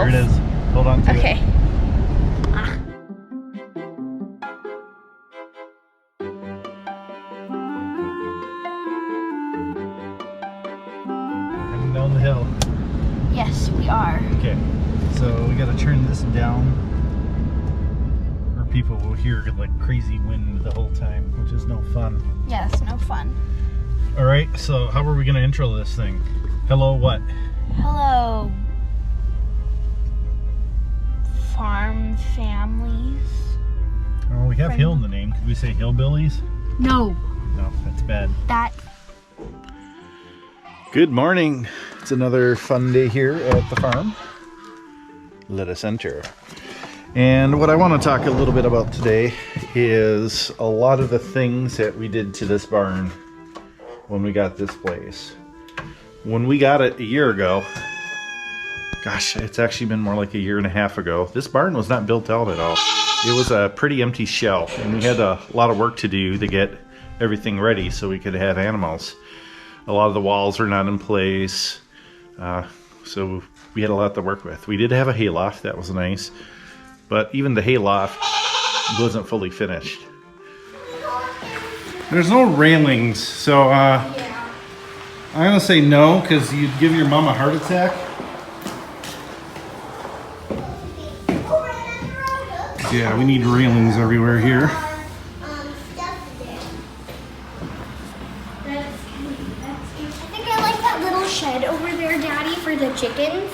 12. There it is. Hold on to Okay. it. Heading down the hill. Yes, we are. Okay, so we gotta turn this down, or people will hear like crazy wind the whole time, which is no fun. Yeah, that's no fun. All right, so how are we gonna intro this thing? Hello, what? Hello, farm families. Oh, we have hill in the name. Could we say hillbillies? No. No, that's bad. That. Good morning. It's another fun day here at the farm. Let us enter. And what I want to talk a little bit about today is a lot of the things that we did to this barn when we got this place. When we got it a year ago, gosh, it's actually been more like a year and a half ago, this barn was not built out at all. It was a pretty empty shell, and we had a lot of work to do to get everything ready so we could have animals. A lot of the walls were not in place, so we had a lot to work with. We did have a hayloft, that was nice, but even the hayloft wasn't fully finished. There's no railings, so I'm gonna say no, because you'd give your mom a heart attack. Yeah, we need railings everywhere here. I think I like that little shed over there, Daddy, for the chickens.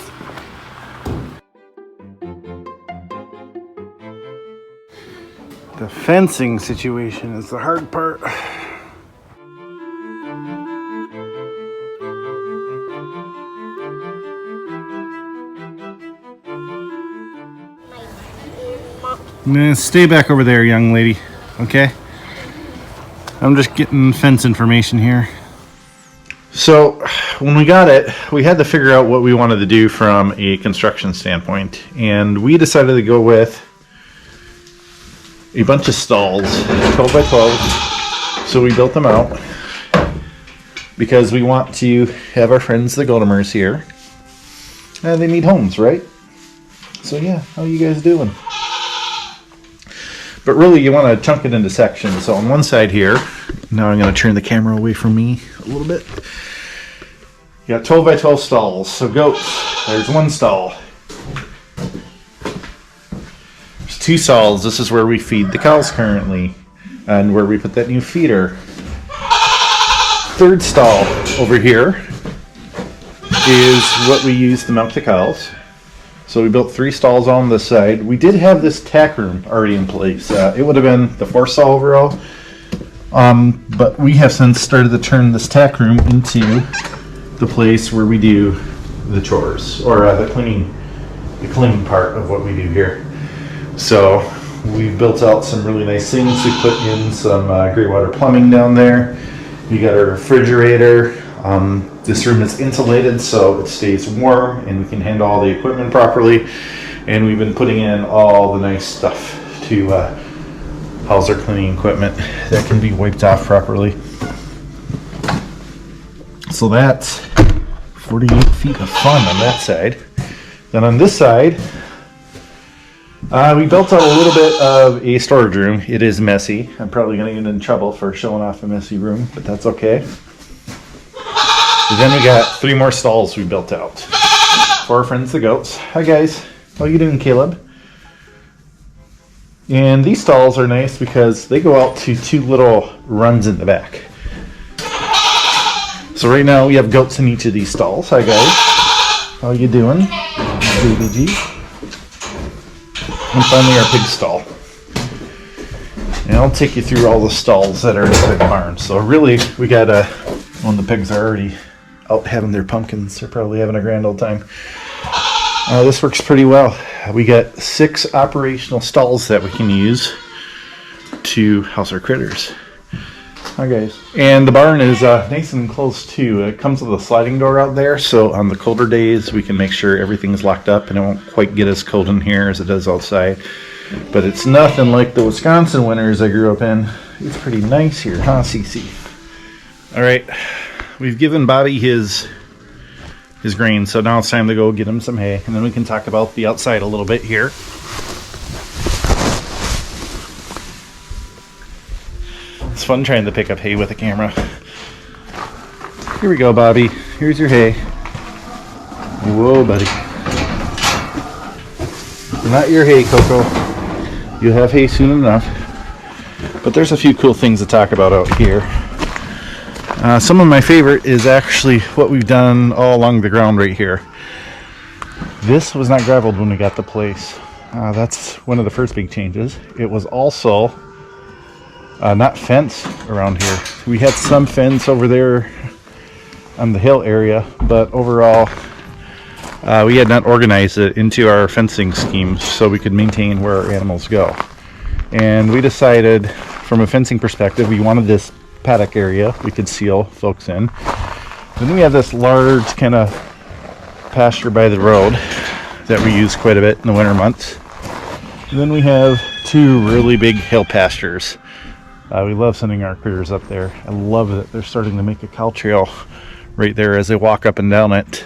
The fencing situation is the hard part. Nah, stay back over there, young lady, okay? I'm just getting fence information here. So, when we got it, we had to figure out what we wanted to do from a construction standpoint, and we decided to go with a bunch of stalls, 12 by 12, so we built them out because we want to have our friends the Goldemers here, and they need homes, right? So yeah, how you guys doing? But really, you want to chunk it into sections. So on one side here, now I'm going to turn the camera away from me a little bit. You got 12 by 12 stalls. So goats, there's one stall. There's two stalls. This is where we feed the cows currently, and where we put that new feeder. Third stall over here is what we use to milk the cows. So we built 3 stalls on this side. We did have this tack room already in place. It would have been the 4th stall overall. But we have since started to turn this tack room into the place where we do the chores, or the cleaning part of what we do here. So we've built out some really nice things. We put in some gray water plumbing down there. We got our refrigerator. This room is insulated so it stays warm and we can handle all the equipment properly. And we've been putting in all the nice stuff to house our cleaning equipment that can be wiped off properly. So that's 48 feet of fun on that side. Then on this side, we built out a little bit of a storage room. It is messy. I'm probably going to get in trouble for showing off a messy room, but that's okay. Then we got 3 more stalls we built out for our friends the goats. Hi guys, how you doing, Caleb? And these stalls are nice because they go out to 2 little runs in the back. So right now we have goats in each of these stalls. Hi guys, how you doing, baby G? And finally our pig stall. And I'll take you through all the stalls that are inside the barn. So really, we got one of the pigs are already out having their pumpkins. They're probably having a grand old time. This works pretty well. We got 6 operational stalls that we can use to house our critters. Hi guys. And the barn is nice and close too. It comes with a sliding door out there, so on the colder days we can make sure everything's locked up and it won't quite get as cold in here as it does outside. But it's nothing like the Wisconsin winters I grew up in. It's pretty nice here, huh, Cece? All right, we've given Bobby his his grain. So now it's time to go get him some hay, and then we can talk about the outside a little bit here. It's fun trying to pick up hay with a camera. Here we go, Bobby. Here's your hay. Whoa, buddy. Not your hay, Coco. You'll have hay soon enough. But there's a few cool things to talk about out here. Some of my favorite is actually what we've done all along the ground right here. This was not graveled when we got the place. That's one of the first big changes. It was also not fenced around here. We had some fence over there on the hill area, but overall we had not organized it into our fencing scheme so we could maintain where our animals go. And we decided, from a fencing perspective, we wanted this paddock area we could seal folks in. Then we have this large kind of pasture by the road that we use quite a bit in the winter months. And then we have two really big hill pastures. We love sending our critters up there. I love that they're starting to make a cow trail right there as they walk up and down it.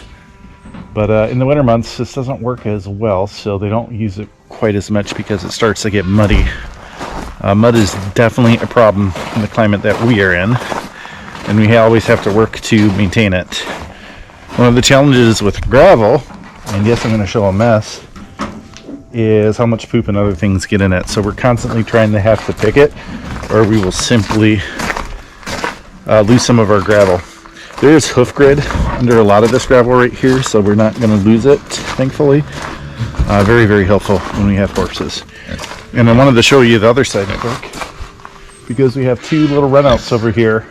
But in the winter months, this doesn't work as well, so they don't use it quite as much because it starts to get muddy. Mud is definitely a problem in the climate that we are in, and we always have to work to maintain it. One of the challenges with gravel, and yes, I'm going to show a mess, is how much poop and other things get in it. So we're constantly trying to have to pick it, or we will simply lose some of our gravel. There is hoof grid under a lot of this gravel right here, so we're not going to lose it, thankfully. Very, very helpful when we have horses. And I wanted to show you the other side network because we have two little runouts over here.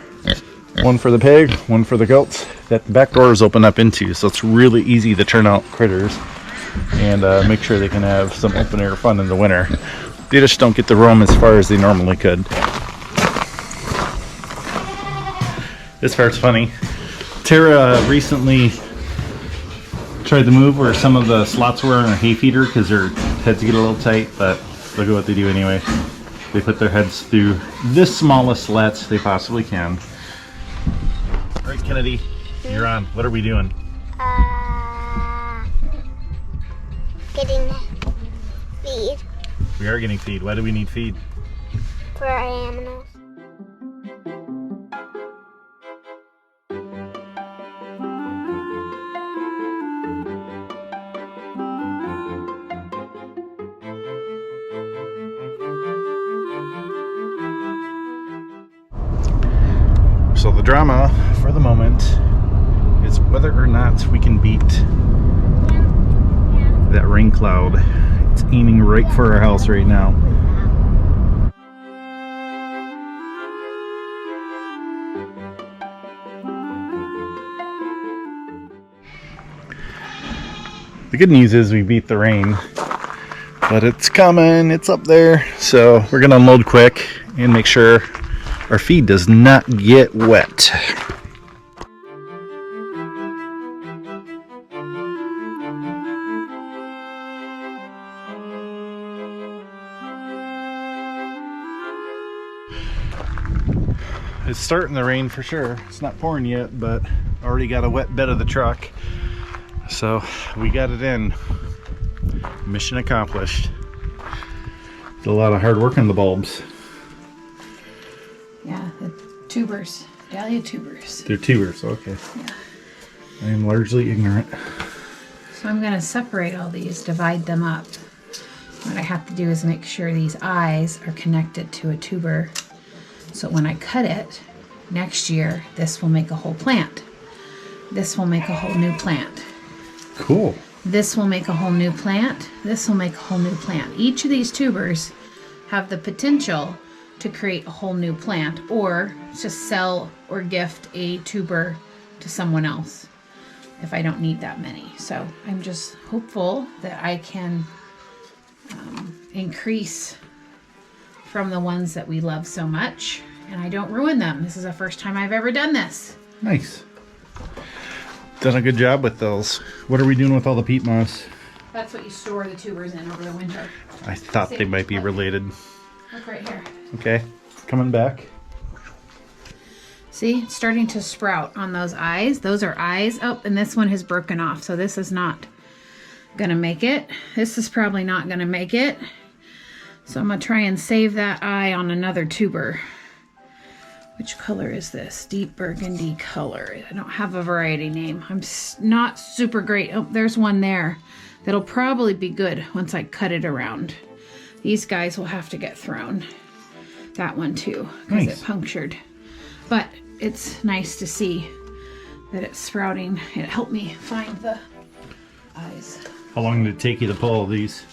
One for the pig, one for the goats, that the back doors open up into, so it's really easy to turn out critters and make sure they can have some open air fun in the winter. They just don't get to roam as far as they normally could. This part's funny. Tara recently tried to move where some of the slots were on her hay feeder because her heads get a little tight, but look at what they do anyway. They put their heads through the smallest slats they possibly can. All right, Kennedy, you're on. What are we doing? Getting feed We are getting feed. Why do we need feed? for our animals. So the drama for the moment is whether or not we can beat that rain cloud. It's aiming right for our house right now. The good news is we beat the rain, but it's coming, it's up there. So we're gonna unload quick and make sure our feed does not get wet. It's starting to rain for sure. It's not pouring yet, but already got a wet bed of the truck. So we got it in. Mission accomplished. Did a lot of hard work on the bulbs. Yeah, the tubers, dahlia tubers. They're tubers, okay. Yeah. I am largely ignorant. So I'm going to separate all these, divide them up. What I have to do is make sure these eyes are connected to a tuber. So when I cut it, next year, this will make a whole plant. This will make a whole new plant. Cool. This will make a whole new plant. This will make a whole new plant. Each of these tubers have the potential to create a whole new plant, or just sell or gift a tuber to someone else if I don't need that many. So I'm just hopeful that I can increase from the ones that we love so much and I don't ruin them. This is the first time I've ever done this. Nice. Done a good job with those. What are we doing with all the peat moss? That's what you store the tubers in over the winter. I thought they might be related. Look right here. Okay, coming back. See, it's starting to sprout on those eyes. Those are eyes. Oh, and this one has broken off. So this is not gonna make it. This is probably not gonna make it. So I'm gonna try and save that eye on another tuber. Which color is this? Deep burgundy color. I don't have a variety name. I'm not super great. Oh, there's one there. That'll probably be good once I cut it around. These guys will have to get thrown. That one too, because it punctured. But it's nice to see that it's sprouting. It helped me find the eyes. How long did it take you to pull these?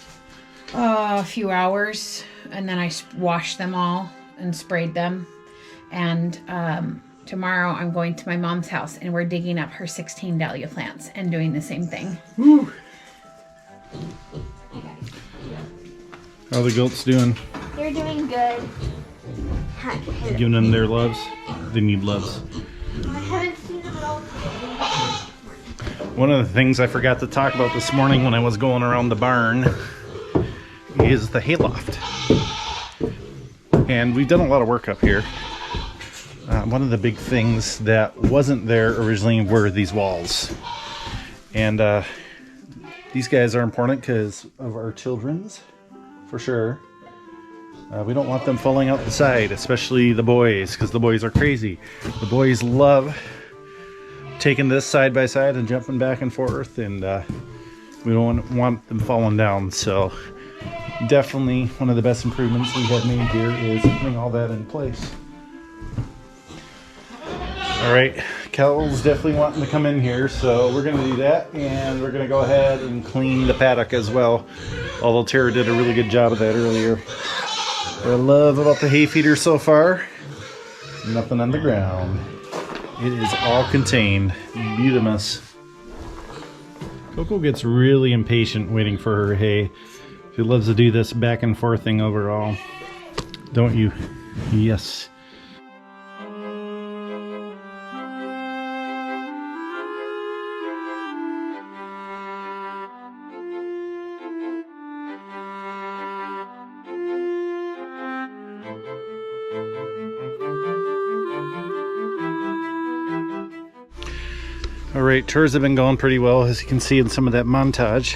A few hours, and then I washed them all and sprayed them. And tomorrow I'm going to my mom's house and we're digging up her 16 dahlia plants and doing the same thing. Woo. How are the goats doing? They're doing good. Giving them their loves? They need loves. I haven't seen them at all. One of the things I forgot to talk about this morning when I was going around the barn is the hayloft. And we've done a lot of work up here. One of the big things that wasn't there originally were these walls. And these guys are important because of our children's, for sure. We don't want them falling out the side, especially the boys, because the boys are crazy. The boys love taking this side by side and jumping back and forth, and we don't want them falling down. So definitely one of the best improvements we have made here is putting all that in place. All right, Kel's definitely wanting to come in here, so we're going to do that, and we're going to go ahead and clean the paddock as well, although Tara did a really good job of that earlier. What I love about the hay feeder so far, nothing on the ground. It is all contained. Beautimous. Coco gets really impatient waiting for her hay. She loves to do this back and forth thing overall. Don't you? Yes. Alright, chores have been going pretty well, as you can see in some of that montage.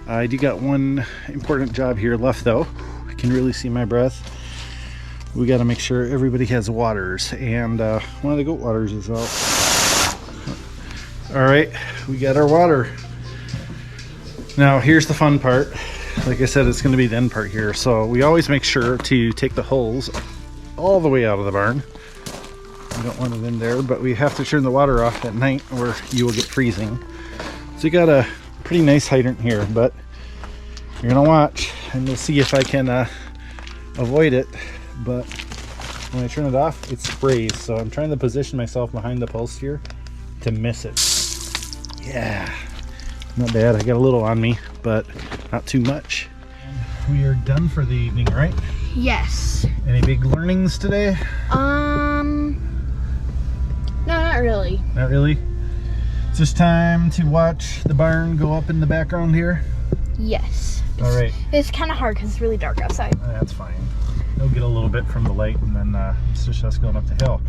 I do got one important job here left though. I can really see my breath. We got to make sure everybody has waters, and one of the goat waters is out. Alright, we got our water. Now here's the fun part. Like I said, it's going to be the end part here. So we always make sure to take the hose all the way out of the barn. We don't want it in there, but we have to turn the water off at night or you will get freezing. So you got a pretty nice hydrant here, but you're gonna watch and we'll see if I can avoid it. But when I turn it off, it sprays. So I'm trying to position myself behind the post here to miss it. Yeah, not bad. I got a little on me, but not too much. We are done for the evening, right? Yes. Any big learnings today? No, not really. Not really? It's just time to watch the barn go up in the background here? Yes. All right. It's kind of hard because it's really dark outside. That's fine. It'll get a little bit from the light, and then it's just us going up the hill.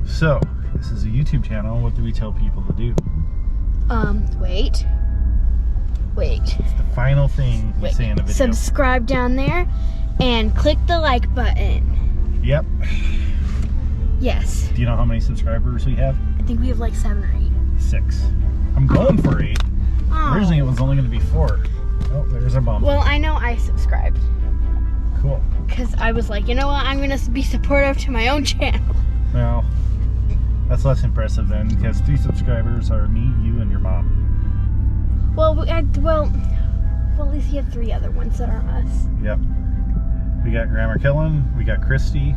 So, this is a YouTube channel. What do we tell people to do? Wait. It's the final thing we say in a video. Subscribe down there and click the like button. Yep. Yes. Do you know how many subscribers we have? I think we have like 7 or 8. 6. I'm going for 8. Oh. Originally it was only going to be 4. Oh, there's a bump. Well, I know I subscribed. Cool. Because I was like, you know what? I'm going to be supportive to my own channel. Well, that's less impressive then, because 3 subscribers are me, you, and your mom. Well, at least you have 3 other ones that aren't us. Yep. We got Grandma Kellen, we got Christy,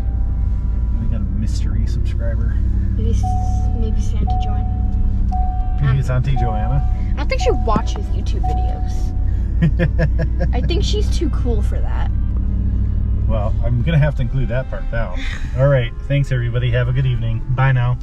we got a mystery subscriber. Maybe Santa Joanne. Maybe it's Auntie Joanna. I don't think she watches YouTube videos. I think she's too cool for that. Well, I'm going to have to include that part now. All right. Thanks, everybody. Have a good evening. Bye now.